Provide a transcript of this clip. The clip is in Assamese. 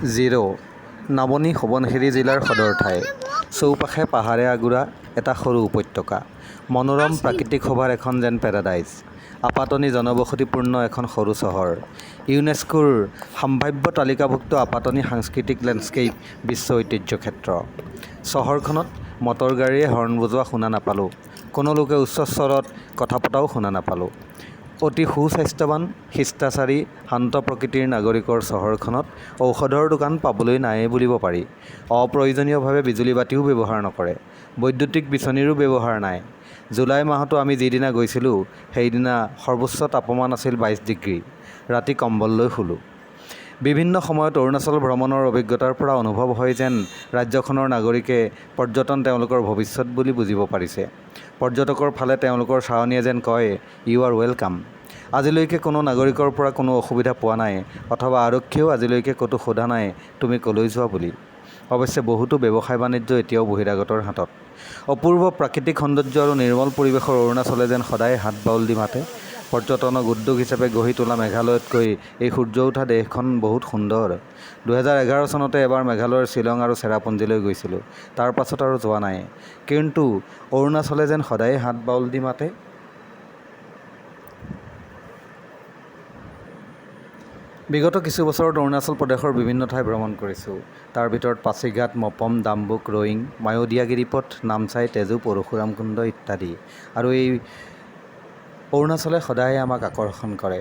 জিৰ' নামনি সোৱণশিৰি জিলাৰ সদৰ ঠাই। চৌপাশে পাহাৰে আগুৰা এটা সৰু উপত্যকা। মনোৰম প্ৰাকৃতিক শোভাৰ এখন যেন পেৰাডাইজ। আপাতনি জনবসতিপূৰ্ণ এখন সৰু চহৰ। ইউনেস্কোৰ সম্ভাৱ্য তালিকাভুক্ত আপাতনি সাংস্কৃতিক লেণ্ডস্কেপ বিশ্ব ঐতিহ্য ক্ষেত্ৰ। চহৰখনত মটৰ গাড়ীয়ে হৰ্ণ বজোৱা শুনা নাপালোঁ। কোনো লোকে উচ্চ স্বৰত কথা পতাও শুনা নাপালোঁ। অতি সুস্বাস্থ্যৱান, শিষ্টাচাৰী, শান্ত প্ৰকৃতিৰ নাগৰিকৰ চহৰখনত ঔষধৰ দোকান পাবলৈ নায়েই বুলিব পাৰি। অপ্ৰয়োজনীয়ভাৱে বিজুলী বাতিও ব্যৱহাৰ নকৰে। বৈদ্যুতিক বিচনীৰো ব্যৱহাৰ নাই। জুলাই মাহতো আমি যিদিনা গৈছিলোঁ সেইদিনা সৰ্বোচ্চ তাপমান আছিল 22 ডিগ্ৰী। ৰাতি কম্বল লৈ শুলোঁ। বিভিন্ন সময়ত অৰুণাচল ভ্ৰমণৰ অভিজ্ঞতাৰ পৰা অনুভৱ হয় যেন ৰাজ্যখনৰ নাগৰিকে পৰ্যটন তেওঁলোকৰ ভৱিষ্যত বুলি বুজিব পাৰিছে। পৰ্যটকৰ ফালে তেওঁলোকৰ চাৱনীয়ে যেন কয়, ইউ আৰ ৱেলকাম। আজিলৈকে কোনো নাগৰিকৰ পৰা কোনো অসুবিধা পোৱা নাই, অথবা আৰক্ষীয়েও আজিলৈকে ক'তো সোধা নাই তুমি ক'লৈ যোৱা বুলি। অৱশ্যে বহুতো ব্যৱসায় বাণিজ্য এতিয়াও বহিৰাগতৰ হাতত। অপূৰ্ব প্ৰাকৃতিক সৌন্দৰ্য আৰু নিৰ্মল পৰিৱেশৰ অৰুণাচলে যেন সদায় হাত বাউল দি মাতে। পৰ্যটনক উদ্যোগ হিচাপে গঢ়ি তোলা মেঘালয়তকৈ এই সূৰ্য উঠা দেশখন বহুত সুন্দৰ। 2011 চনতে এবাৰ মেঘালয়ৰ শ্বিলং আৰু চেৰাপুঞ্জীলৈ গৈছিলোঁ। তাৰ পাছত আৰু যোৱা নাই। কিন্তু অৰুণাচলে যেন সদায় হাত বাউল দি মাতে। বিগত কিছু বছৰত অৰুণাচল প্ৰদেশৰ বিভিন্ন ঠাই ভ্ৰমণ কৰিছোঁ। তাৰ ভিতৰত পাছিঘাট, মপম, ডাম্বুক, ৰয়িং, মায়'দিয়া গিৰিপথ, নামচাই, তেজু, পৰশুৰাম কুণ্ড ইত্যাদি। আৰু এই অৰুণাচলে সদায় আমাক আকৰ্ষণ কৰে।